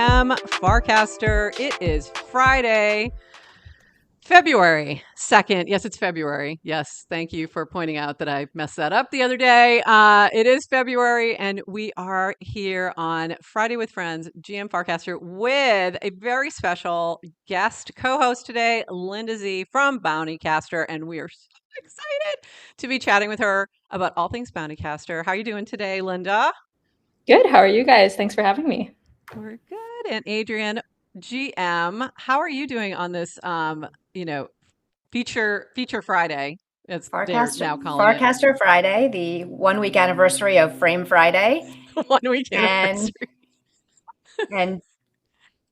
GM Farcaster. It is Friday, February 2nd. Yes, it's February. Yes, thank you for pointing out that I messed that up the other day. It is February, and we are here on Friday with Friends, GM Farcaster, with a very special guest co-host today, Linda Z from Bountycaster, and we are so excited to be chatting with her about all things Bountycaster. How are you doing today, Linda? Good. How are you guys? Thanks for having me. We're good. And Adrian, GM, how are you doing on this, feature Friday, as they're now calling it? Farcaster Friday, the 1 week anniversary of Frame Friday. 1 week And anniversary. and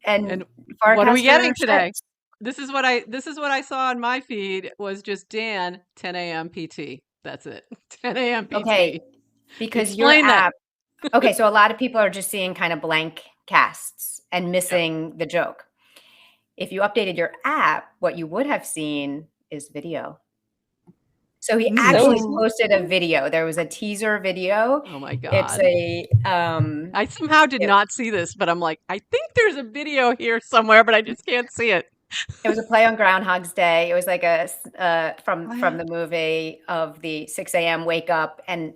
And Farcaster what are we getting today? ships. This is what I saw on my feed was just Dan 10 a.m. PT. That's it. 10 a.m. PT. Okay, because Explain your that. app. Okay, so a lot of people are just seeing kind of blank casts and missing the joke. If you updated your app, what you would have seen is video. So he actually posted a video. There was a teaser video. Oh my God. It's a I somehow did not see this, but I'm like, I think there's a video here somewhere, but I just can't see it. It was a play on Groundhog's Day. It was like a from the movie of the 6 a.m. wake up. And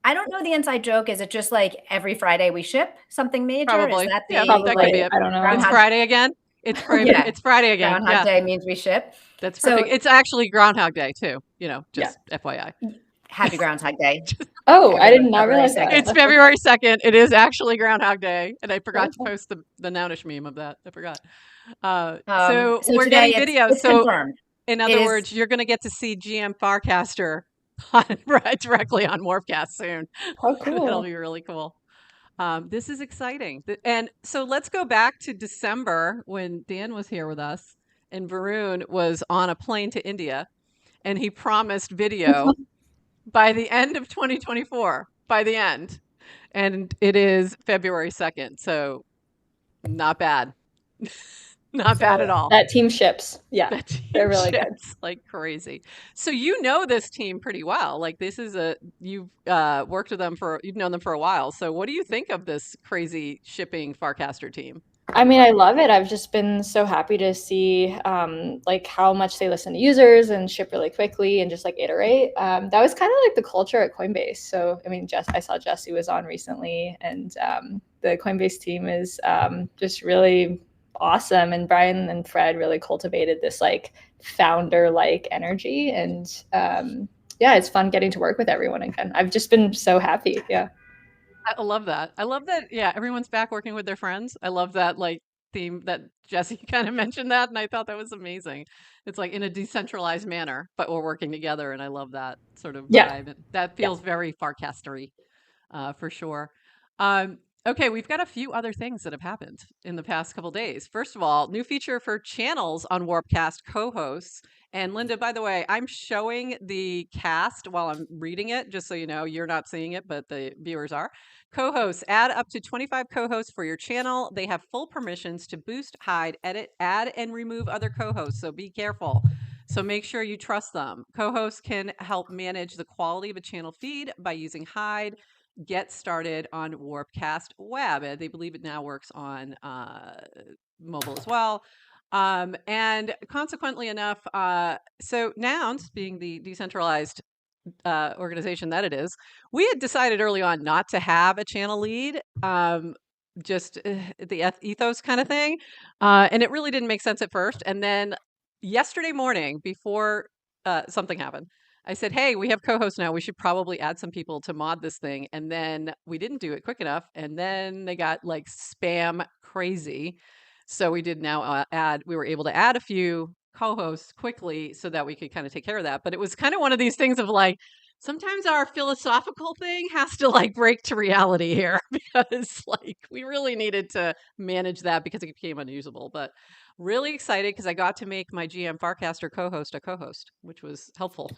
I don't know the inside joke. Is it just like every Friday we ship something major? Probably. Is that the, yeah, that could be it. I don't know. It's Friday again. It's Friday. Yeah. It's Friday again. Groundhog Day means we ship. That's So- perfect. It's actually Groundhog Day too. Just FYI. Happy Groundhog Day. Oh, I did not February realize that. 2nd. It's February 2nd. It is actually Groundhog Day, and I forgot to post the Nounish meme of that. I forgot. So we're today getting video. It's So confirmed. in It other is- words, you're going to get to see GM Farcaster directly on Morphcast soon. How cool. That'll be really cool. This is exciting. And so let's go back to December when Dan was here with us and Varun was on a plane to India and he promised video by the end of 2024, by the end. And it is February 2nd. So not bad. Not bad at all. That team ships. Yeah. That team they're really good. ships like crazy. So you know this team pretty well. Like this is you've worked with them you've known them for a while. So what do you think of this crazy shipping Farcaster team? I mean, I love it. I've just been so happy to see like how much they listen to users and ship really quickly and just like iterate. That was kind of like the culture at Coinbase. So, I mean, I saw Jesse was on recently and the Coinbase team is just really awesome. And Brian and Fred really cultivated this like founder-like energy. And yeah, it's fun getting to work with everyone again. I've just been so happy. Yeah. I love that. I love that. Yeah, everyone's back working with their friends. I love that like theme that Jesse kind of mentioned that, and I thought that was amazing. It's like in a decentralized manner, but we're working together, and I love that sort of vibe. That feels very Farcastery, for sure. Okay, we've got a few other things that have happened in the past couple days. First of all, new feature for channels on Warpcast co-hosts. And Linda, by the way, I'm showing the cast while I'm reading it, just so you know, you're not seeing it, but the viewers are. Co-hosts, add up to 25 co-hosts for your channel. They have full permissions to boost, hide, edit, add, and remove other co-hosts, so be careful. So make sure you trust them. Co-hosts can help manage the quality of a channel feed by using hide. Get started on Warpcast Web. They believe it now works on mobile as well. And consequently enough, so Nouns, being the decentralized organization that it is, we had decided early on not to have a channel lead, just the ethos kind of thing. And it really didn't make sense at first. And then yesterday morning, before something happened, I said, hey, we have co-hosts now. We should probably add some people to mod this thing. And then we didn't do it quick enough. And then they got like spam crazy. So we did now we were able to add a few co-hosts quickly so that we could kind of take care of that. But it was kind of one of these things of like, sometimes our philosophical thing has to like break to reality here because like we really needed to manage that because it became unusable. But really excited because I got to make my GM Farcaster co-host a co-host, which was helpful.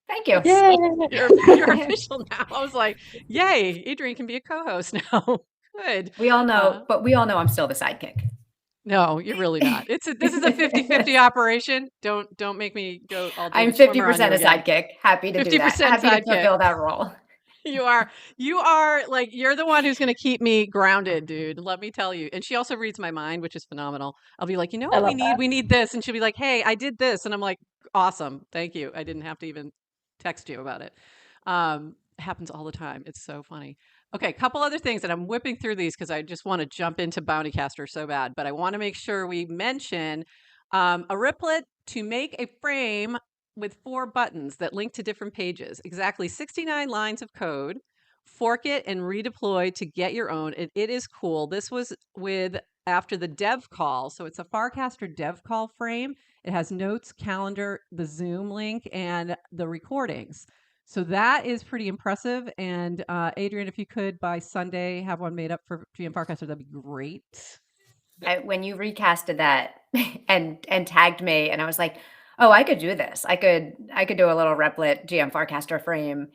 Thank you. Yay. You're official now. I was like, yay, Adrian can be a co-host now. Good. We all know, but we all know I'm still the sidekick. No, you're really not. This is a 50-50 operation. Don't make me go all day. I'm 50% a sidekick. Happy to do that. 50% Happy to sidekick. fulfill that role. You are like, you're the one who's going to keep me grounded, dude. Let me tell you. And she also reads my mind, which is phenomenal. I'll be like, you know I what we love need? that. We need this. And she'll be like, hey, I did this. And I'm like, awesome. Thank you. I didn't have to even text you about it. It happens all the time. It's so funny. Okay, a couple other things, and I'm whipping through these because I just want to jump into Bountycaster so bad, but I want to make sure we mention a riplet to make a frame with 4 buttons that link to different pages. Exactly 69 lines of code. Fork it and redeploy to get your own. It is cool. This was with after the dev call. So it's a Farcaster dev call frame. It has notes, calendar, the Zoom link, and the recordings. So that is pretty impressive. And Adrian, if you could by Sunday have one made up for GM Farcaster, that'd be great. When you recasted that and tagged me, and I was like, oh, I could do this. I could do a little replit GM Farcaster frame.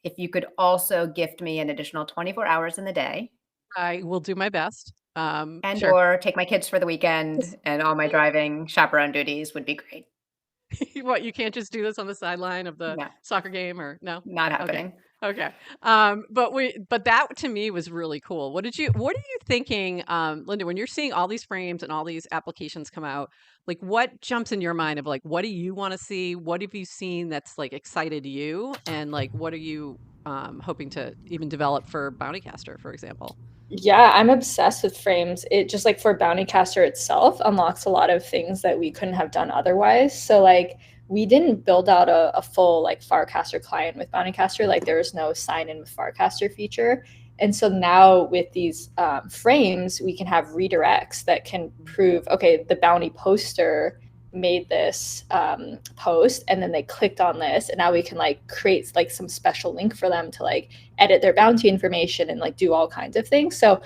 If you could also gift me an additional 24 hours in the day, I will do my best. and Sure. or take my kids for the weekend, and all my driving chaperone duties would be great. What, you can't just do this on the sideline of the No, soccer game, or no? not Okay. happening. Okay. But that to me was really cool. What are you thinking, Linda, when you're seeing all these frames and all these applications come out, like what jumps in your mind of like, what do you want to see? What have you seen that's like excited you? And like, what are you hoping to even develop for Bountycaster, for example? Yeah, I'm obsessed with frames. It just like for Bountycaster itself unlocks a lot of things that we couldn't have done otherwise. So like we didn't build out a full like Farcaster client with Bountycaster. Like there was no sign in with Farcaster feature. And so now with these frames, we can have redirects that can prove, okay, the bounty poster made this post and then they clicked on this, and now we can like create like some special link for them to like edit their bounty information and like do all kinds of things. So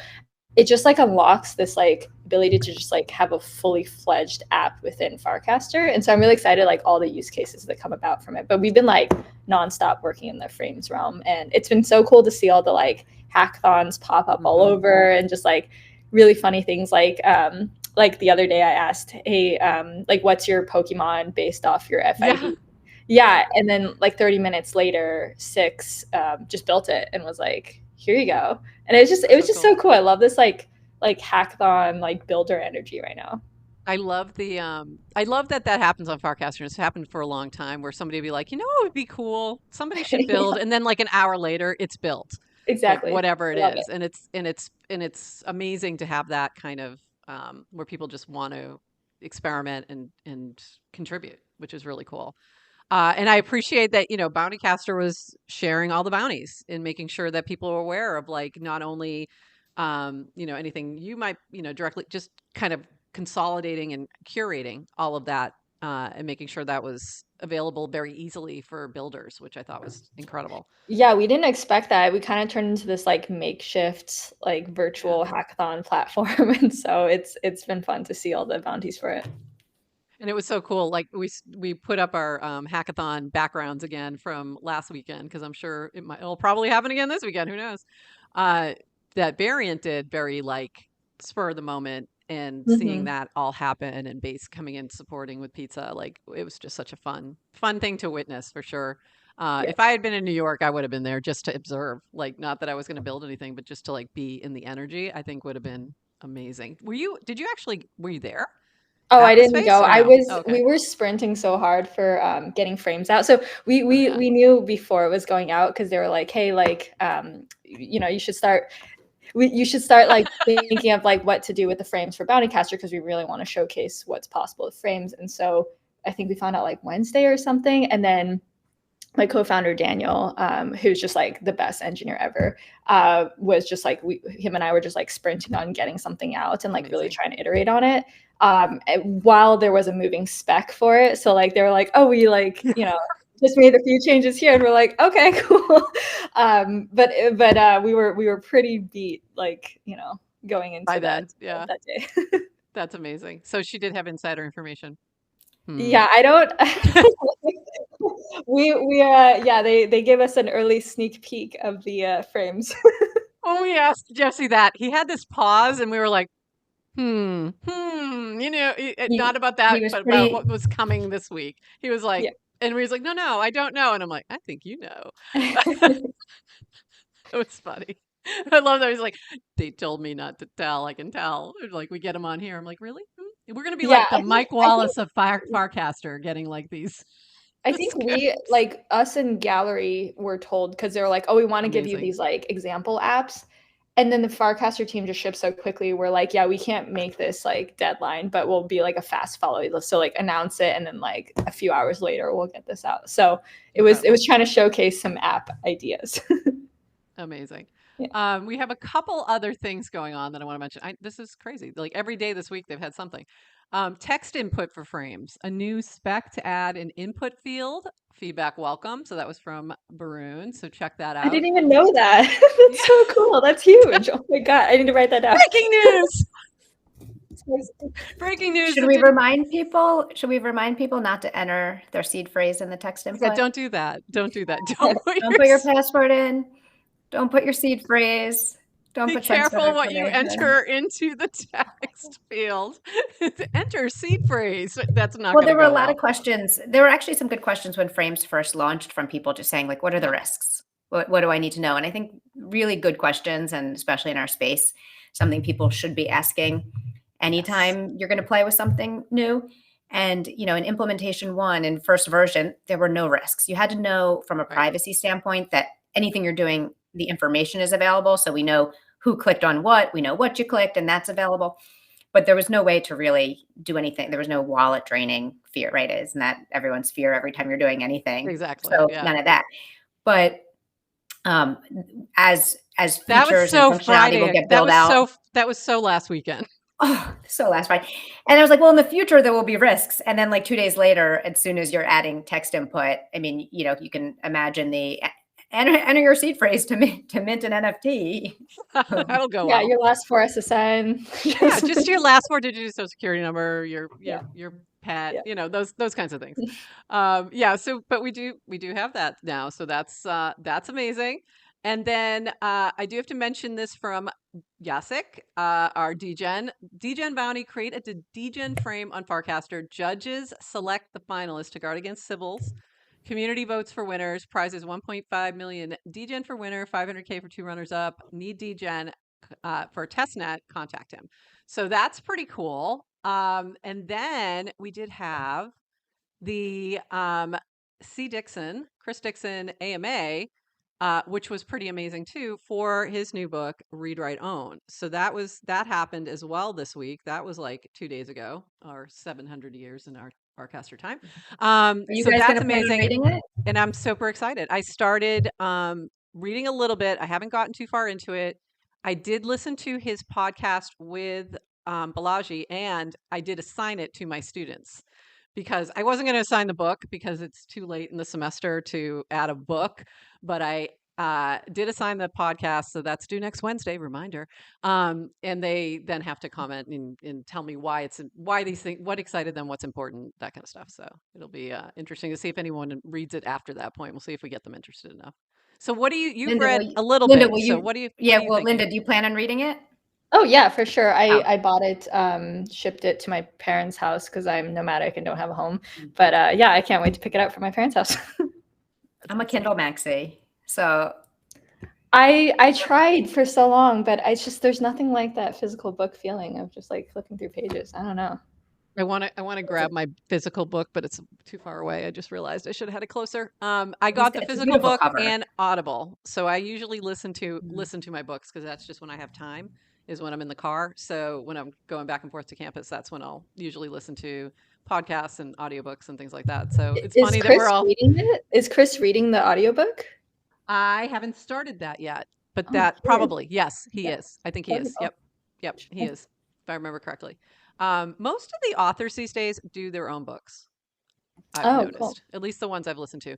it just like unlocks this like ability to just like have a fully fledged app within Farcaster. And so I'm really excited like all the use cases that come about from it. But we've been like nonstop working in the frames realm, and it's been so cool to see all the like hackathons pop up all over, and just like really funny things like the other day I asked, hey, like what's your Pokemon based off your FID? Yeah. And then like 30 minutes later, Six just built it and was like, here you go. And it was just so cool. I love this like hackathon, like builder energy right now. I love that happens on Farcaster. It's happened for a long time where somebody would be like, you know what would be cool? Somebody should build, and then like an hour later it's built. Exactly. Like whatever it I love is. And it's amazing to have that kind of where people just want to experiment and contribute, which is really cool. And I appreciate that, Bountycaster was sharing all the bounties and making sure that people were aware of like not only anything you might, directly just kind of consolidating and curating all of that and making sure that was available very easily for builders, which I thought was incredible. Yeah, we didn't expect that. We kind of turned into this like makeshift like virtual hackathon platform, and so it's been fun to see all the bounties for it. And it was so cool. Like we put up our hackathon backgrounds again from last weekend because I'm sure it'll probably happen again this weekend. Who knows? That variant did very like spur of the moment, and seeing that all happen and base coming in supporting with pizza, like it was just such a fun thing to witness for sure. If I had been in New York, I would have been there just to observe. Like not that I was going to build anything, but just to like be in the energy, I think would have been amazing. Were you there? Oh, I didn't space go. or I no? was. Okay. We were sprinting so hard for getting frames out. So we knew before it was going out because they were like, hey, like you should start. You should start like thinking of like what to do with the frames for Bountycaster because we really want to showcase what's possible with frames. And so I think we found out like Wednesday or something, and then my co-founder Daniel, who's just like the best engineer ever, was just like him and I were just like sprinting on getting something out and like really trying to iterate on it. While there was a moving spec for it, so like they were like, oh, we like just made a few changes here, and we're like, okay, cool. But we were pretty beat, like going into By that then, yeah. that day. That's amazing. So she did have insider information. Yeah, I don't. They gave us an early sneak peek of the frames. Oh, we asked Jesse that. He had this pause, and we were like, not about that, he was but about pretty what was coming this week. He was like, And he's like, no, I don't know. And I'm like, I think you know. It was funny. I love that. He's like, they told me not to tell. I can tell. Like, we get him on here. I'm like, really? We're going to be Yeah, like the Mike Wallace of Farcaster getting like these. I think we, like us in gallery, were told because they were like, oh, we want to give you Amazing. these like example apps. And then the Farcaster team just shipped so quickly. We're like, yeah, we can't make this like deadline, but we'll be like a fast follow. So like announce it, and then like a few hours later we'll get this out. So it was trying to showcase some app ideas. Amazing. Yeah. We have a couple other things going on that I want to mention. This is crazy. Like every day this week, they've had something. Text input for frames, a new spec to add an input field, feedback welcome. So that was from Baroon. So check that out. I didn't even know that. That's so cool. That's huge. Oh my God. I need to write that down. Breaking news. Breaking news. Should we remind people not to enter their seed phrase in the text input? Yeah, don't do that. Don't do that. Don't put your password in. Don't put your seed phrase. Don't Be put careful what you enter into the text field. Enter seed phrase. That's not. Well, there were a lot of questions. There were actually some good questions when Frames first launched from people just saying, like, what are the risks? What do I need to know? And I think really good questions, and especially in our space, something people should be asking anytime you're going to play with something new. And, you know, in implementation 1 and first version, there were no risks. You had to know from a privacy standpoint that anything you're doing, the information is available. So we know who clicked on what, we know what you clicked, and that's available. But there was no way to really do anything. There was no wallet draining fear, right? Isn't that everyone's fear every time you're doing anything? Exactly. So none of that. But as that features was so and functionality Friday. will get built out. That was so last weekend. Oh, so last Friday. And I was like, well, in the future, there will be risks. And then like 2 days later, as soon as you're adding text input, I mean, you know, you can imagine the enter your seed phrase to mint an NFT. That'll go Yeah, well. your last 4 SSN. Yeah, just your last 4 digits of your social security number, your pet, Yeah. you know, those kinds of things. Yeah. So, but we do have that now. So that's amazing. And then I do have to mention this from Jacek, our Degen. Degen Bounty, create a Degen frame on Farcaster. Judges select the finalists to guard against Sybils. Community votes for winners. Prizes 1.5 million. Degen for winner, 500K for 2 runners up. Need Degen for a testnet, contact him. So that's pretty cool. And then we did have the cdixon, Chris Dixon AMA, which was pretty amazing too, for his new book, Read, Write, Own. So that happened as well this week. That was like 2 days ago, or 700 years in our Farcaster time. Are you so guys that's gonna plan on amazing. reading it? And I'm super excited. I started reading a little bit. I haven't gotten too far into it. I did listen to his podcast with Balaji, and I did assign it to my students because I wasn't going to assign the book because it's too late in the semester to add a book. But I did assign the podcast, so that's due next Wednesday. Reminder. And they then have to comment and tell me why these things, what excited them, what's important, that kind of stuff. So it'll be interesting to see if anyone reads it after that point. We'll see if we get them interested enough. So what do you've Linda, read a little Linda, bit? So what do you? Yeah, what are you well, thinking? Linda, do you plan on reading it? Oh yeah, for sure. I bought it, shipped it to my parents' house because I'm nomadic and don't have a home. But yeah, I can't wait to pick it up from my parents' house. I'm a Kindle maxi, so I tried for so long, but there's nothing like that physical book feeling of just like flipping through pages. I don't know. I want to grab my physical book, but it's too far away. I just realized I should have had it closer. I got the physical book and Audible, so I usually listen to my books because that's just when I have time. Is when I'm in the car. So when I'm going back and forth to campus, that's when I'll usually listen to podcasts and audiobooks and things like that. So it's funny that we're all reading it. Is Chris reading the audiobook? I haven't started that yet, but that probably, yes, he is. I think he is. Yep, he is, if I remember correctly. Most of the authors these days do their own books. I've noticed, cool. At least the ones I've listened to.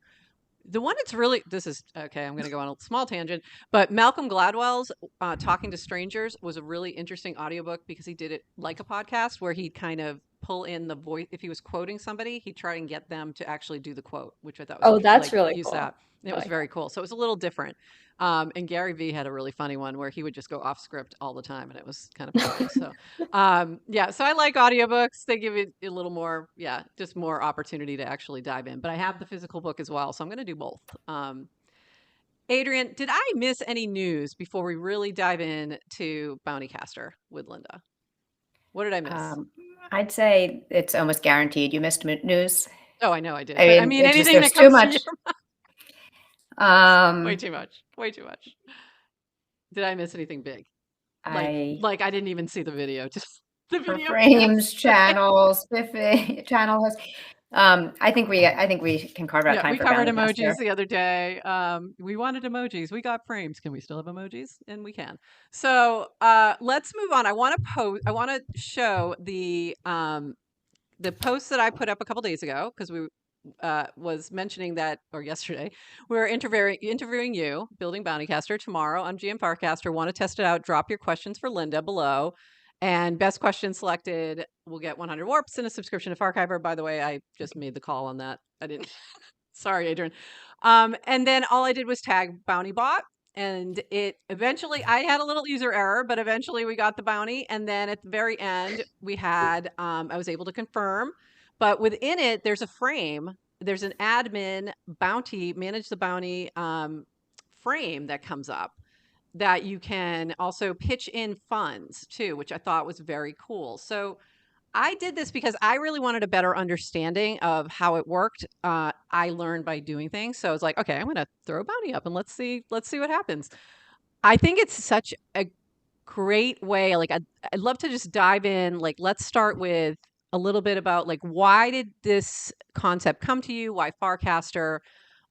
The one that's really, this is, okay, I'm going to go on a small tangent, but Malcolm Gladwell's Talking to Strangers was a really interesting audiobook because he did it like a podcast where he kind of pull in the voice. If he was quoting somebody, he'd try and get them to actually do the quote, which I thought was that's really use cool. that. It was very cool. So it was a little different. And Gary Vee had a really funny one where he would just go off script all the time, and it was kind of funny. So yeah, so I like audiobooks. They give you a little more, just more opportunity to actually dive in. But I have the physical book as well, so I'm going to do both. Adrian, did I miss any news before we really dive in to Bountycaster with Linda? What did I miss? I'd say it's almost guaranteed you missed news. Oh, I know I did. I mean, Anything that too comes much. to your mind. Way too much. Way too much. Did I miss anything big? Like I didn't even see the video. Just the video. Frames, channels, channels. I think we can carve out time for we covered Bountycaster. emojis the other day. We wanted emojis. We got frames. Can we still have emojis? And we can. So let's move on. I want to show the post that I put up a couple days ago, because we was mentioning that, or yesterday, we're interviewing you, building Bountycaster, tomorrow on GM Farcaster. Want to test it out? Drop your questions for Linda below. And best question selected will get 100 warps and a subscription to Farchiver. By the way, I just made the call on that. I didn't. Sorry, Adrian. And then all I did was tag bountybot. And it eventually, I had a little user error, but eventually we got the bounty. And then at the very end, we had, I was able to confirm. But within it, there's a frame. There's an admin bounty, manage the bounty frame that comes up, that you can also pitch in funds too, which I thought was very cool. So I did this because I really wanted a better understanding of how it worked. I learned by doing things. So I was like, okay, I'm going to throw a bounty up and let's see what happens. I think it's such a great way. Like I'd love to just dive in. Like, let's start with a little bit about like, why did this concept come to you? Why Farcaster?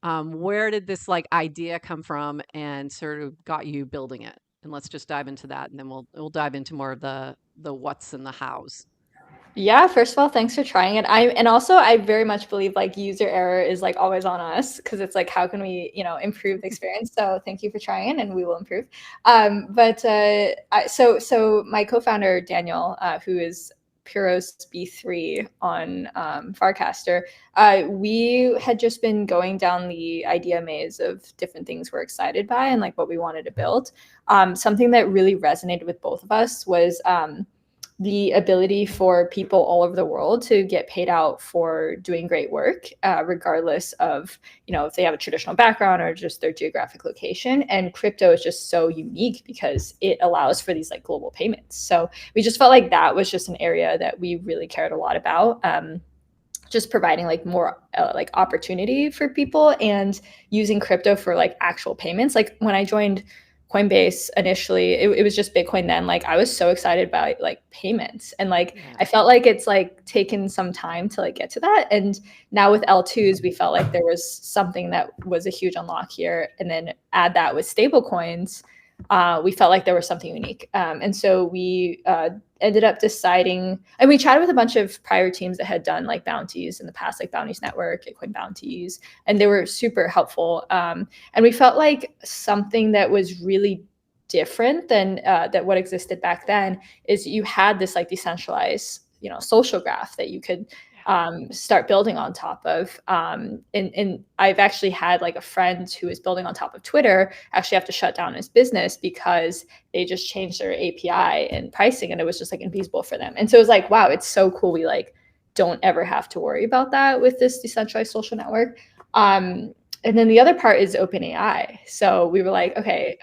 Where did this like idea come from and sort of got you building it? And let's just dive into that, and then we'll dive into more of the what's and the hows. Yeah, first of all, thanks for trying it. I very much believe like user error is like always on us, because it's like, how can we, improve the experience? So thank you for trying, and we will improve. So my co-founder Daniel, who is Puros B3 on Farcaster, we had just been going down the idea maze of different things we're excited by and like what we wanted to build. Something that really resonated with both of us was the ability for people all over the world to get paid out for doing great work, regardless of, if they have a traditional background or just their geographic location. And crypto is just so unique because it allows for these like global payments. So we just felt like that was just an area that we really cared a lot about. Just providing like more like opportunity for people and using crypto for like actual payments. Like when I joined Coinbase initially, it was just Bitcoin then. Like I was so excited about like payments, and like I felt like it's like taken some time to like get to that. And now with L2s, we felt like there was something that was a huge unlock here. And then add that with stable coins, we felt like there was something unique. And so we ended up deciding, and we chatted with a bunch of prior teams that had done like bounties in the past, like Bounties Network, Bitcoin Bounties, and they were super helpful. And we felt like something that was really different than that what existed back then is you had this like decentralized, social graph that you could start building on top of. And I've actually had like a friend who is building on top of Twitter actually have to shut down his business because they just changed their API and pricing, and it was just like infeasible for them. And so it was like, wow, it's so cool. We like don't ever have to worry about that with this decentralized social network. And then the other part is OpenAI. So we were like, okay,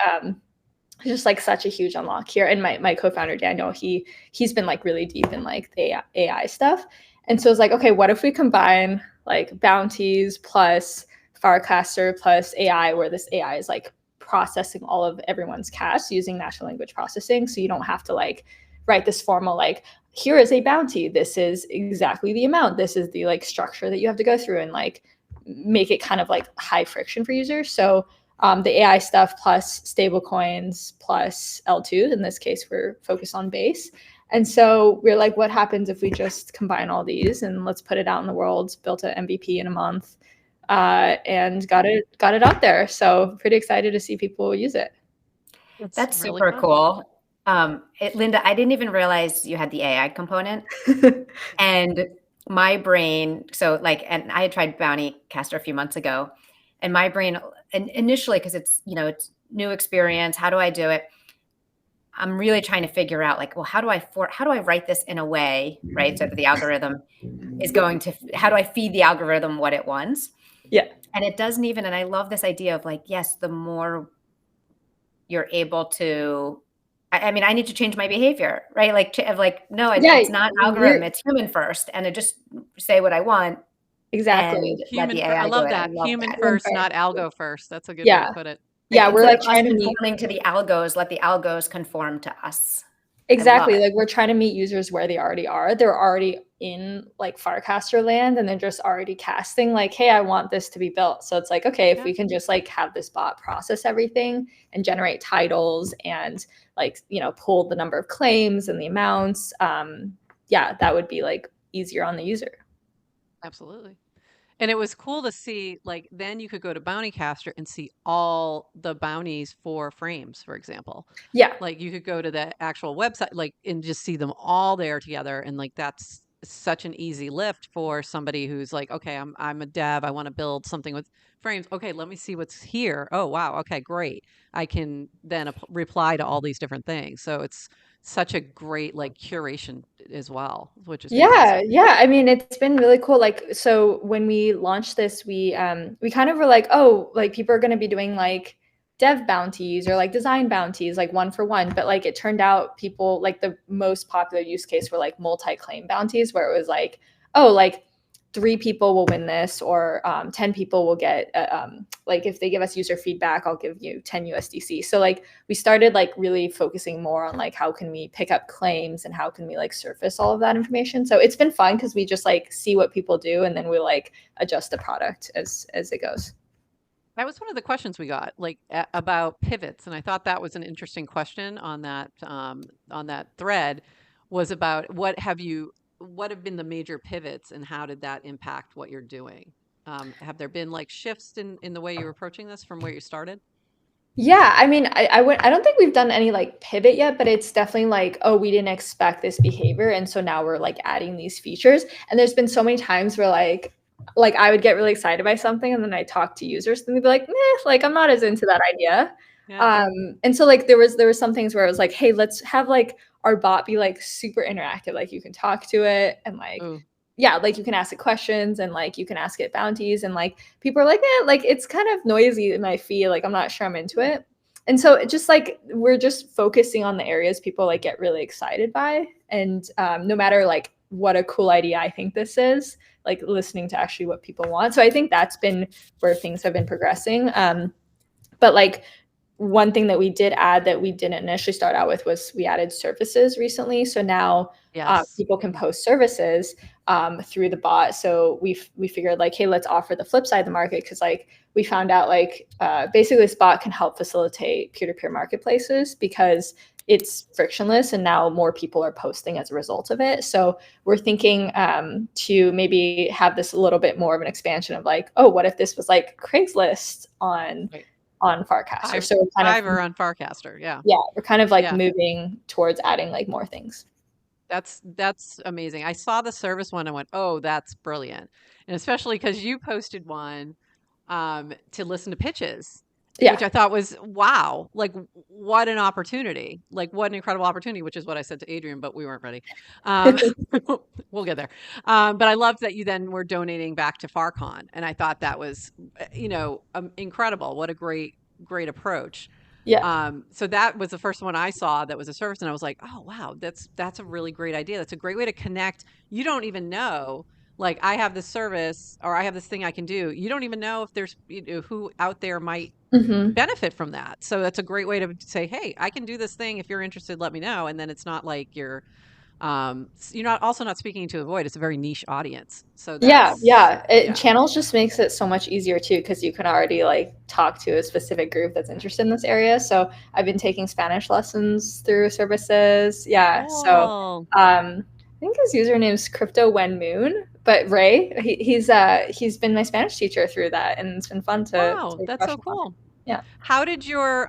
just like such a huge unlock here. And my co-founder Daniel, he's been like really deep in like the AI stuff. And so it's like, okay, what if we combine like bounties plus Farcaster plus AI, where this AI is like processing all of everyone's cash using natural language processing. So you don't have to like write this formal, like, here is a bounty. This is exactly the amount. This is the like structure that you have to go through, and like make it kind of like high friction for users. So the AI stuff plus stable coins plus L2, in this case, we're focused on base. And so we're like, what happens if we just combine all these and let's put it out in the world? Built an MVP in a month, and got it out there. So pretty excited to see people use it. That's really super cool. Linda, I didn't even realize you had the AI component. And my brain, so like, and I had tried Bountycaster a few months ago, and my brain, and initially, because it's, you know, it's new experience, how do I do it? I'm really trying to figure out like, well, how do I write this in a way, right? So that the algorithm is going to, how do I feed the algorithm what it wants? Yeah. And it doesn't even, and I love this idea of like, yes, the more you're able to, I mean, I need to change my behavior, right? Like, no, it's not algorithm, it's human first. And I just say what I want. Exactly. And let the AI I do love it. that. I love Human that. first, not algo first. That's a good way Yeah. to put it. Yeah, we're like trying to meet conforming to the algos, let the algos conform to us. exactly. Like we're trying to meet users where they already are. They're already in like Farcaster land and they're just already casting like, hey, I want this to be built. So it's like, okay, if we can just like have this bot process everything and generate titles and like, you know, pull the number of claims and the amounts, yeah, that would be like easier on the user. Absolutely. And it was cool to see, like, then you could go to Bountycaster and see all the bounties for frames, for example. Yeah. Like, you could go to the actual website, like, and just see them all there together. And like, that's such an easy lift for somebody who's like, okay, I'm a dev. I want to build something with frames. Okay, let me see what's here. Oh, wow. Okay, great. I can then reply to all these different things. So it's such a great like curation as well, which is fantastic. Yeah. I mean, it's been really cool. Like, so when we launched this, we kind of were like, oh, like people are going to be doing like dev bounties or like design bounties, like one for one. But like it turned out people like the most popular use case were like multi-claim bounties, where it was like, oh, like 3 people will win this, or 10 people will get like if they give us user feedback, I'll give you 10 USDC. So like we started like really focusing more on like how can we pick up claims and how can we like surface all of that information. So it's been fun because we just like see what people do and then we like adjust the product as it goes. That was one of the questions we got, like about pivots, and I thought that was an interesting question on that thread. Was about what have been the major pivots, and how did that impact what you're doing? Have there been like shifts in the way you're approaching this from where you started? Yeah, I mean, I don't think we've done any like pivot yet, but it's definitely like, oh, we didn't expect this behavior, and so now we're like adding these features. And there's been so many times where like I would get really excited by something, and then I talk to users, and they'd be like, "Meh, like I'm not as into that idea." Yeah. And so like there was some things where it was like, "Hey, let's have like our bot be like super interactive, like you can talk to it and like." Ooh. Yeah, like you can ask it questions and like you can ask it bounties and like people are like, like it's kind of noisy in my feed, like I'm not sure I'm into it. And so it just like we're just focusing on the areas people like get really excited by, and no matter like what a cool idea I think this is, like listening to actually what people want. So I think that's been where things have been progressing. But like one thing that we did add that we didn't initially start out with was we added services recently. So now people can post services through the bot. So we figured like, hey, let's offer the flip side of the market, because like we found out like basically this bot can help facilitate peer-to-peer marketplaces because it's frictionless, and now more people are posting as a result of it. So we're thinking to maybe have this a little bit more of an expansion of like, oh, what if this was like Craigslist on Farcaster? So we're kind of on Farcaster, yeah, we're kind of like moving towards adding like more things. That's amazing. I saw the service one and went, oh, that's brilliant, and especially because you posted one to listen to pitches. Which I thought was, wow, like what an opportunity, like what an incredible opportunity, which is what I said to Adrian, but we weren't ready. We'll get there. But I loved that you then were donating back to FarCon. And I thought that was, incredible. What a great approach. Yeah. So that was the first one I saw that was a service. And I was like, oh, wow, that's a really great idea. That's a great way to connect. You don't even know. Like I have this service or I have this thing I can do. You don't even know if there's who out there might benefit from that. So that's a great way to say, hey, I can do this thing. If you're interested, let me know. And then it's not like you're not speaking to a void. It's a very niche audience. So that's, channels just makes it so much easier too, because you can already like talk to a specific group that's interested in this area. So I've been taking Spanish lessons through services. Yeah. Cool. So I think his username is Crypto When Moon, but Ray, he's been my Spanish teacher through that, and it's been fun to. Wow, that's so cool. Yeah. How did your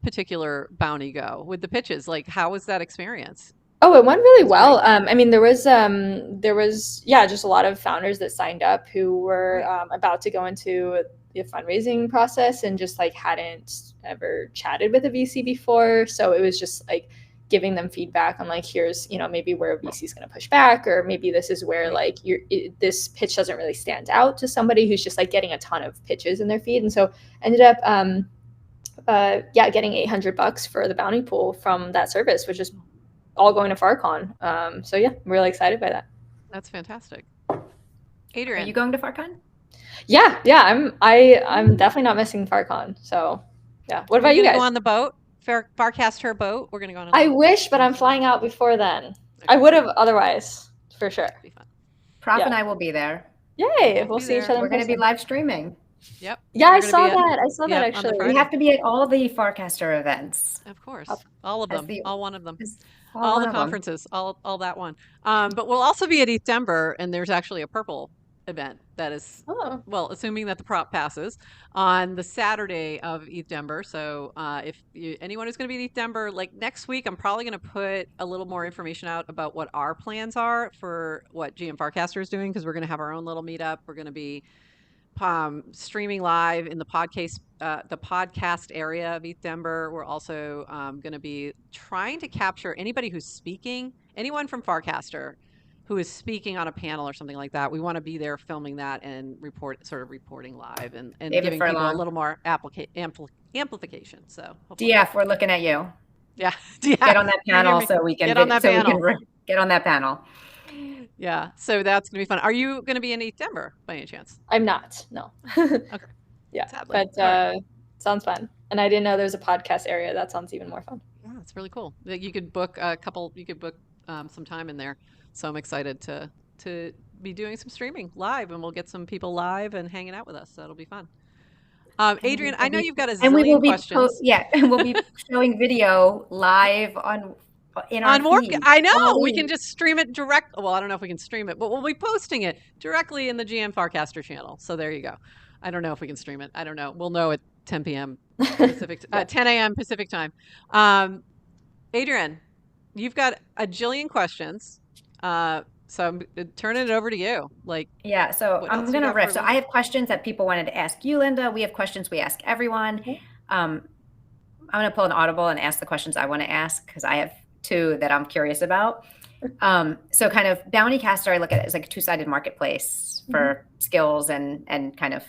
particular bounty go with the pitches? Like, how was that experience? Oh, it went really It's well. great. I mean, there was just a lot of founders that signed up who were Right. about to go into the fundraising process and just like hadn't ever chatted with a VC before. So it was just like giving them feedback on like, here's, maybe where a VC is going to push back, or maybe this is where Right. like this pitch doesn't really stand out to somebody who's just like getting a ton of pitches in their feed. And so ended up getting $800 for the bounty pool from that service, which is all going to FarCon. So yeah, I'm really excited by that. That's fantastic. Are Adrian, you going to FarCon? Yeah, I'm definitely not missing FarCon. So yeah. What about you guys? Go on the boat? Farcaster boat? We're gonna go on. I wish, but I'm flying out before then. Okay. I would have otherwise, for sure. Be fun. Prof and I will be there. Yay! We'll see each other. We're going to be live streaming. Yep. Yeah, I saw that actually. We have to be at all the Farcaster events. Of course. All of them. All one of them. All the conferences. All that one. But we'll also be at ETH and there's actually a purple event that is, well, assuming that the prop passes, on the Saturday of ETH. So if anyone who's going to be at ETH, like next week, I'm probably going to put a little more information out about what our plans are for what GM Farcaster is doing, because we're going to have our own little meetup. We're going to be streaming live in the podcast area of ETH. We're also going to be trying to capture anybody who's speaking, anyone from Farcaster who is speaking on a panel or something like that. We want to be there filming that and reporting live and giving people a little more amplification. So DF, we're looking at you. Yeah. Get on that panel so we can get on that panel. Get on that panel. Yeah, so that's gonna be fun. Are you gonna be in ETH by any chance? I'm not. No. Okay. Yeah, sadly. But sounds fun. And I didn't know there was a podcast area. That sounds even more fun. Yeah, it's really cool. You could book some time in there. So I'm excited to be doing some streaming live, and we'll get some people live and hanging out with us. So that'll be fun. Adrian, I know you've got a zillion questions. And we'll be showing video live on our feed. I know we can just stream it direct. Well, I don't know if we can stream it, but we'll be posting it directly in the GM Farcaster channel. So there you go. I don't know if we can stream it. I don't know. We'll know at 10 p.m. Pacific, 10 a.m. Pacific time. Adrian, you've got a jillion questions. So I'm turning it over to you. So I'm going to riff. So I have questions that people wanted to ask you, Linda. We have questions we ask everyone. Okay. I'm going to pull an audible and ask the questions I want to ask, because I have two that I'm curious about. So kind of Bountycaster, I look at it as like a two-sided marketplace for skills and kind of,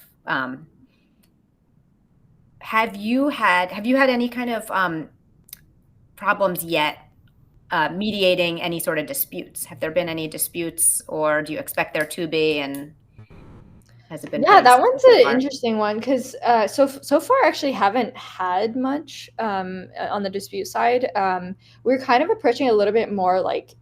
have you had any kind of problems yet mediating any sort of disputes? Have there been any disputes, or do you expect there to be? And has it been? Yeah, that one's an interesting one, because so far I actually haven't had much on the dispute side. We're kind of approaching a little bit more like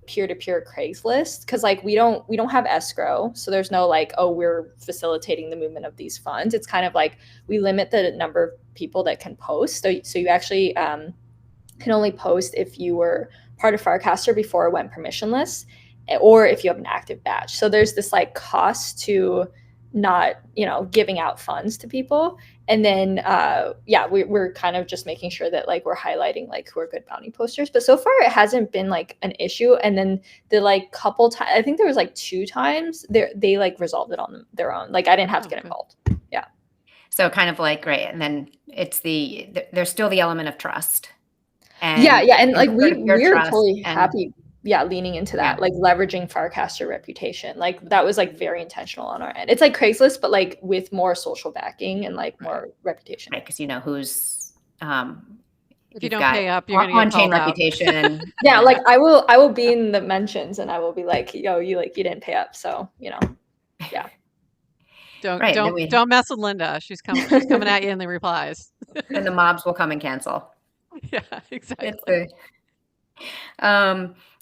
peer-to-peer Craigslist, because like we don't have escrow, so there's no like, oh, we're facilitating the movement of these funds. It's kind of like we limit the number of people that can post. So you actually can only post if you were part of Farcaster before it went permissionless, or if you have an active badge. So there's this like cost to not, giving out funds to people. And then, we're kind of just making sure that like we're highlighting like who are good bounty posters. But so far it hasn't been like an issue. And then the like couple times, I think there was like 2 times they like resolved it on their own. Like I didn't have to get involved. Yeah. So kind of like, great. And then it's there's still the element of trust. And and like we're totally happy, leaning into that, like leveraging Farcaster reputation. Like that was like very intentional on our end. It's like Craigslist, but like with more social backing and like more reputation. Right, because who's if you don't pay up, you're gonna get on-chain reputation. Yeah, like I will be in the mentions, and I will be like, yo, you didn't pay up, so yeah. Don't mess with Linda. She's coming at you in the replies. And the mobs will come and cancel. Yeah, exactly.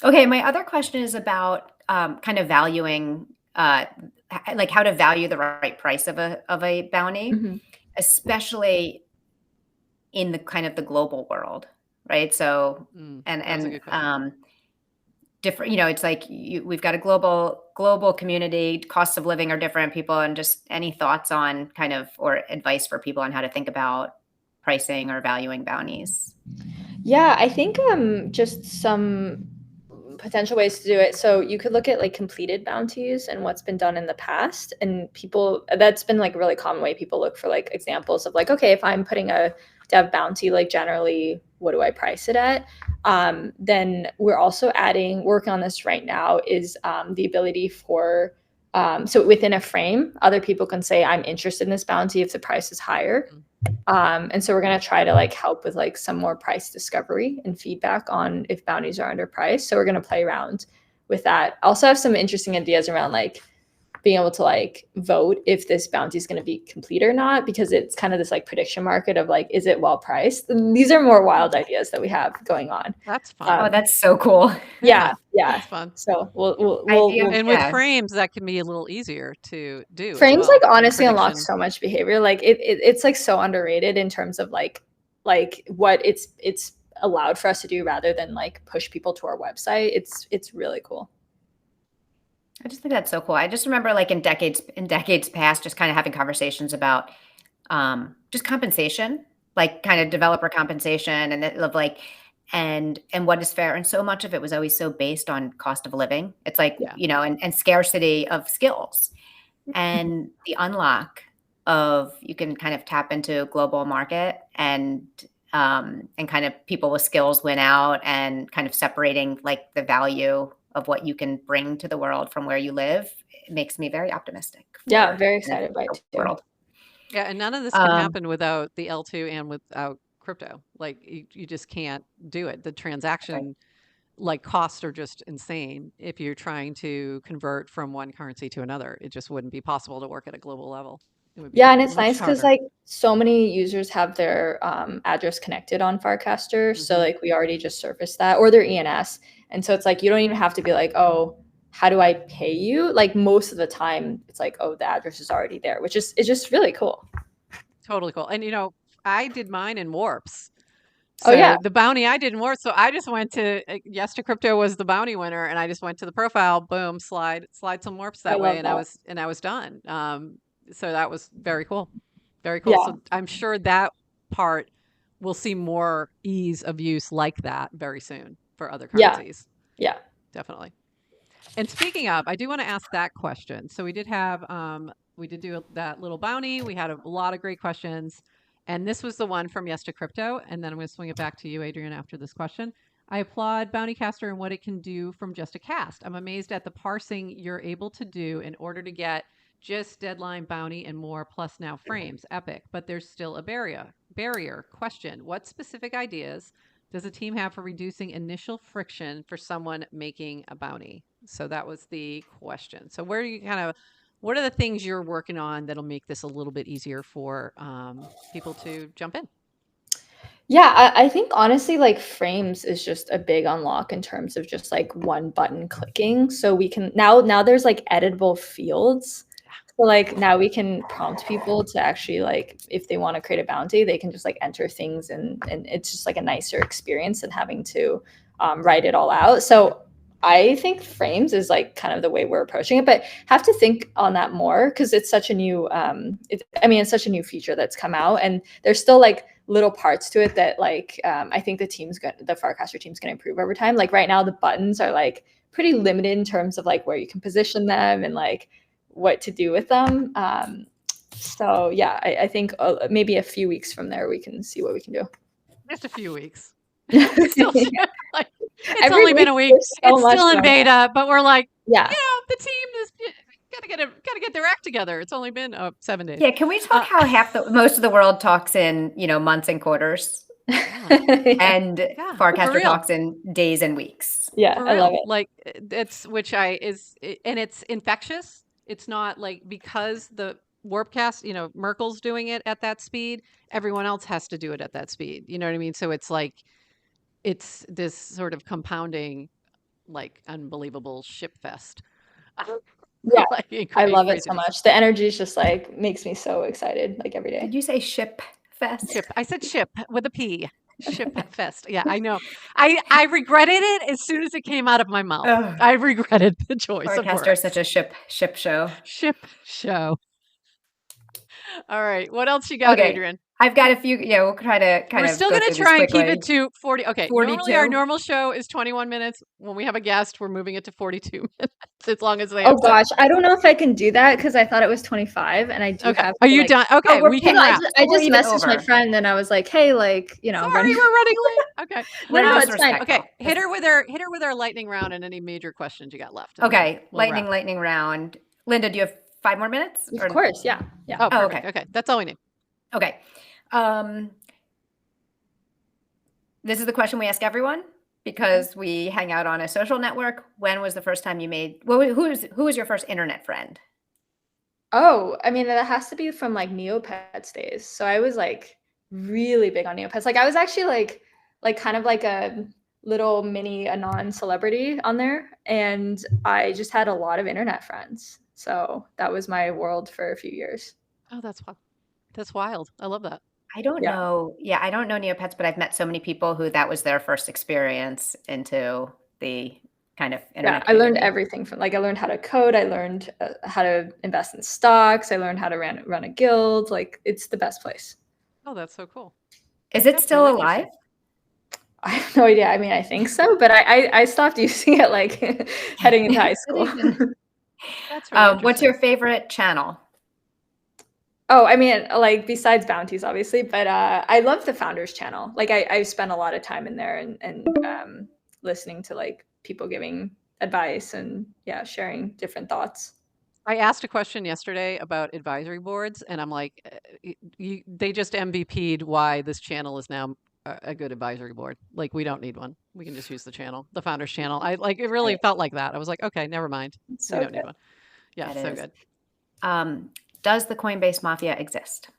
Okay, my other question is about kind of valuing, like how to value the right price of a bounty, especially in the kind of the global world, right? So different, it's like we've got a global community, costs of living are different, people, and just any thoughts on kind of, or advice for people on how to think about pricing or valuing bounties? Yeah, I think just some potential ways to do it. So you could look at like completed bounties and what's been done in the past, and people, that's been like a really common way people look for like examples of like, okay, if I'm putting a dev bounty, like generally what do I price it at? Then we're also working on this right now, is the ability for so within a frame, other people can say, I'm interested in this bounty if the price is higher. And so we're going to try to like help with like some more price discovery and feedback on if bounties are underpriced. So we're going to play around with that. Also have some interesting ideas around like being able to like vote if this bounty is going to be complete or not, because it's kind of this like prediction market of like, is it well priced? And these are more wild ideas that we have going on. That's fun. Oh, that's so cool. Yeah. That's fun. So we'll and with frames, that can be a little easier to do. Frames as well. like honestly unlock so much behavior. Like it's like so underrated in terms of like what it's allowed for us to do rather than like push people to our website. It's really cool. I just think that's so cool. I just remember like in decades past, just kind of having conversations about just compensation, like kind of developer compensation and of like, and what is fair. And so much of it was always so based on cost of living. It's like, and scarcity of skills, and the unlock of, you can kind of tap into a global market and kind of people with skills win out, and kind of separating like the value of what you can bring to the world from where you live. It makes me very optimistic. Yeah, very excited by the world. Yeah, and none of this can happen without the L2 and without crypto. Like you just can't do it. The transaction like costs are just insane if you're trying to convert from one currency to another. It just wouldn't be possible to work at a global level. Yeah, and it's nice because like so many users have their address connected on Farcaster. So like we already just surfaced that, or their ENS. And so it's like you don't even have to be like, oh, how do I pay you? Like most of the time it's like, oh, the address is already there, which is just really cool. Totally cool. And I did mine in warps. So the bounty I did in warps. So I just went to Yes to Crypto was the bounty winner, and I just went to the profile, boom, slide some warps that way, and I was done. So that was very cool. Very cool. Yeah. So I'm sure that part will see more ease of use like that very soon for other currencies. Yeah. Definitely. And speaking of, I do want to ask that question. So we did have, we did do that little bounty. We had a lot of great questions. And this was the one from Yes to Crypto. And then I'm going to swing it back to you, Adrian, after this question. I applaud Bountycaster and what it can do from just a cast. I'm amazed at the parsing you're able to do in order to get just deadline, bounty, and more, plus now frames. Epic. But there's still a barrier. Question. What specific ideas does a team have for reducing initial friction for someone making a bounty? So that was the question. So what are the things you're working on that'll make this a little bit easier for people to jump in? Yeah, I think honestly, like frames is just a big unlock in terms of just like one button clicking. So we can now there's like editable fields. So like now we can prompt people to actually like, if they want to create a bounty, they can just like enter things and it's just like a nicer experience than having to write it all out. So I think frames is like kind of the way we're approaching it, but have to think on that more because it's such a new, it's such a new feature that's come out, and there's still like little parts to it that like I think the Farcaster team's going to improve over time. Like right now, the buttons are like pretty limited in terms of like where you can position them and like what to do with them. So yeah, I think maybe a few weeks from there we can see what we can do. Just a few weeks. It's only been a week. It's still in beta, but we're like, the team is gotta get their act together. It's only been 7 days. Yeah, can we talk how most of the world talks in months and quarters, and Farcaster talks in days and weeks. Yeah, I love it. Like it's and it's infectious. It's not like because the Warpcast, Merkel's doing it at that speed, everyone else has to do it at that speed. You know what I mean? So it's like it's this sort of compounding, like unbelievable ship fest. Yeah, I love it so much. The energy is just like makes me so excited, like every day. Did you say ship fest? Ship. I said ship with a P. Ship fest. Yeah, I know. I regretted it as soon as it came out of my mouth. Ugh. I regretted the choice of Farcaster words. is such a ship show. Ship show. All right. What else you got, Okay. Adrian? I've got a few. Yeah, we'll try to kind We're of still go going to through try these and keep quickly. it to 40. Okay. Normally, our 42. normal show is 21 minutes. When we have a guest, we're moving it to 42 minutes as long as they Oh have time. gosh, I don't know if I can do that because I thought it was 25, and I do Okay. have Are to, you like, done? Okay. we're We can no, wrap. I We're just even messaged my over. friend and I was like, hey, like, you know, Sorry, we're running late. Okay. We're No, just it's fine. respectful. Okay. Hit her with our lightning round and any major questions you got left. and Okay, then we'll wrap. lightning round. Linda, do you have 5 more minutes? Of course, yeah. Oh, Oh, perfect. Okay. That's all we need. Okay. This is the question we ask everyone because we hang out on a social network. When was the first time you made? Well, who was your first internet friend? Oh, I mean, that has to be from like Neopets days. So I was like really big on Neopets. Like I was actually like kind of like a little mini anon celebrity on there, and I just had a lot of internet friends. So that was my world for a few years. Oh, that's wild. I love that. I don't Yeah. know. Yeah, I don't know Neopets, but I've met so many people who that was their first experience into the kind of Yeah, internet I learned community. everything from like I learned how to code, I learned how to invest in stocks, I learned how to run a guild. Like it's the best place. Oh, that's so cool. Is it That's still really alive? interesting. I have no idea. I mean, I think so, but I stopped using it like heading into high school. That's really What's your interesting. favorite channel? Oh, I mean, like besides bounties, obviously, but I love the founders channel. Like I spent a lot of time in there and listening to like people giving advice and yeah, sharing different thoughts. I asked a question yesterday about advisory boards, and I'm like, they just MVP'd why this channel is now a good advisory board. Like, we don't need one. We can just use the channel, the founders channel. I like it really felt like that. I was like, okay, never mind. So We don't good. need one. Yeah, That so is. good. Does the Coinbase Mafia exist?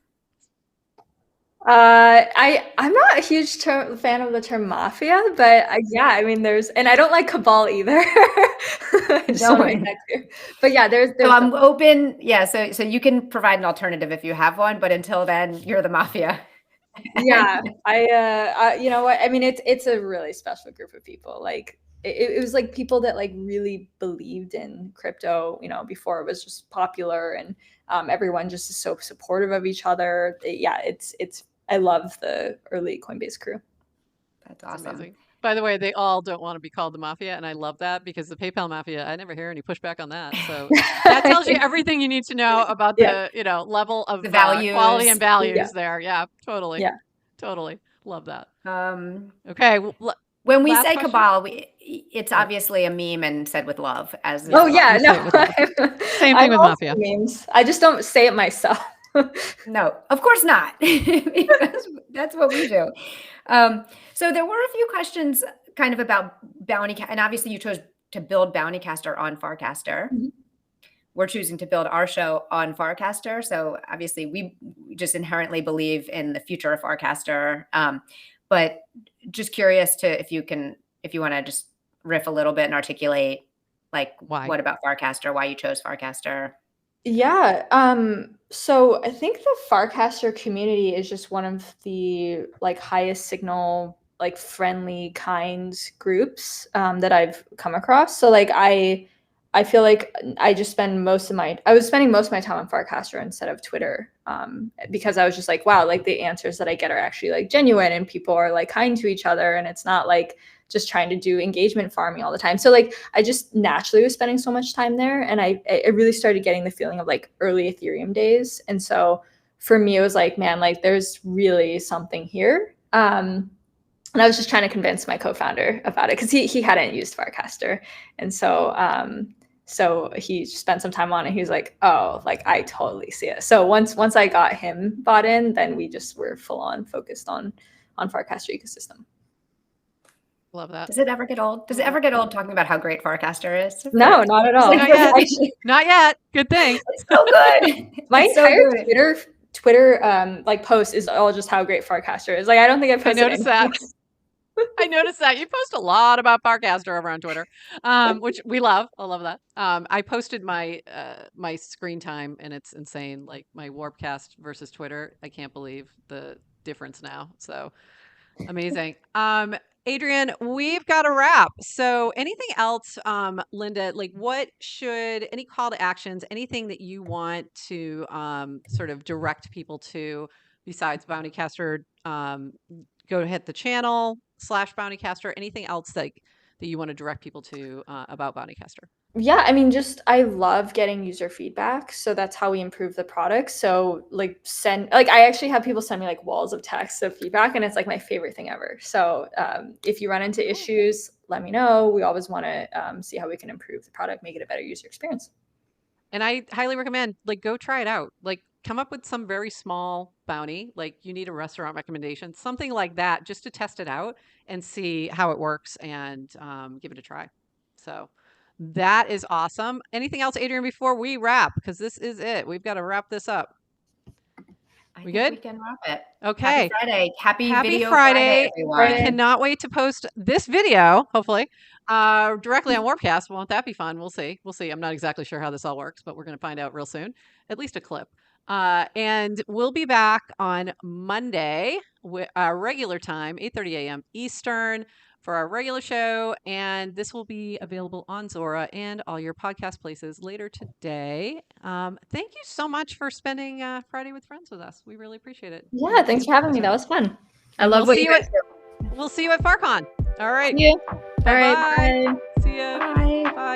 I'm not a huge fan of the term mafia, but yeah, I mean, and I don't like cabal either. I just want to make that clear. But yeah, there's So I'm open. Yeah, so you can provide an alternative if you have one, but until then, you're the mafia. Yeah, you know what? I mean, it's a really special group of people. Like it was like people that like really believed in crypto, you know, before it was just popular, and everyone just is so supportive of each other. Yeah, it's I love the early Coinbase crew. That's That's awesome. amazing. By the way, they all don't want to be called the mafia, and I love that because the PayPal mafia, I never hear any pushback on that. So that tells you everything you need to know about Yeah. the level of The values. quality and values Yeah. there. Yeah, totally. Yeah. Totally. Love that. Um, Okay. when we last say question? cabal, it's obviously a meme and said with love. As Oh yeah, we say it with love. Same thing with mafia. Memes. I just don't say it myself. No, of course not. Because that's what we do. So there were a few questions kind of about Bounty, and obviously you chose to build Bountycaster on Farcaster. Mhm. We're choosing to build our show on Farcaster. So obviously we just inherently believe in the future of Farcaster. But just curious if you want to just riff a little bit and articulate like Why? what about Farcaster, why you chose Farcaster. Yeah. So I think the Farcaster community is just one of the like highest signal, like friendly, kind groups that I've come across. So like I feel like I was spending most of my time on Farcaster instead of Twitter, because I was just like, wow, like the answers that I get are actually like genuine and people are like kind to each other, and it's not like just trying to do engagement farming all the time. So like I just naturally was spending so much time there, and I really started getting the feeling of like early Ethereum days. And so for me, it was like, man, like there's really something here. And I was just trying to convince my co-founder about it because he hadn't used Farcaster, and so he spent some time on it. He was like, oh, like I totally see it. So once I got him bought in, then we just were full on focused on Farcaster ecosystem. Love that. Does it ever get old? Does it ever get old talking about how great Farcaster is? No, not at all. Not yet. Not yet. Good thing. It's so good. My It's so entire good. Twitter like post is all just how great Farcaster is. Like I don't think I've posted noticed that. I noticed that you post a lot about Farcaster over on Twitter, which we love. I love that. I posted my my screen time, and it's insane. Like my Warpcast versus Twitter. I can't believe the difference now. So Amazing. Adrian, we've got a wrap. So anything else, Linda, like any call to actions, anything that you want to sort of direct people to besides Bountycaster, go hit the channel /Bountycaster, anything else that you want to direct people to about Bountycaster? Yeah, I mean, just I love getting user feedback, so that's how we improve the product. So I actually have people send me like walls of text of feedback, and it's like my favorite thing ever. So if you run into issues, let me know. We always want to see how we can improve the product, make it a better user experience. And I highly recommend, like, go try it out. Like, come up with some very small bounty, like you need a restaurant recommendation, something like that, just to test it out and see how it works and give it a try. So that is awesome. Anything else, Adrian, before we wrap? Because this is it. We've got to wrap this up. I We think good? we can wrap it. Okay. Happy Friday. Happy Video Friday. everyone. We cannot wait to post this video, hopefully, directly on Warpcast. Won't that be fun? We'll see. We'll see. I'm not exactly sure how this all works, but we're going to find out real soon. At least a clip. And we'll be back on Monday, our regular time, 8:30 a.m. Eastern, for our regular show. And this will be available on Zora and all your podcast places later today. Thank you so much for spending Friday with Frens with us. We really appreciate it. Yeah, thanks for having me. That was fun. I love what you guys do. We'll see you at FarCon. All right. See you. All right. Bye. Bye. See ya. Bye. Bye.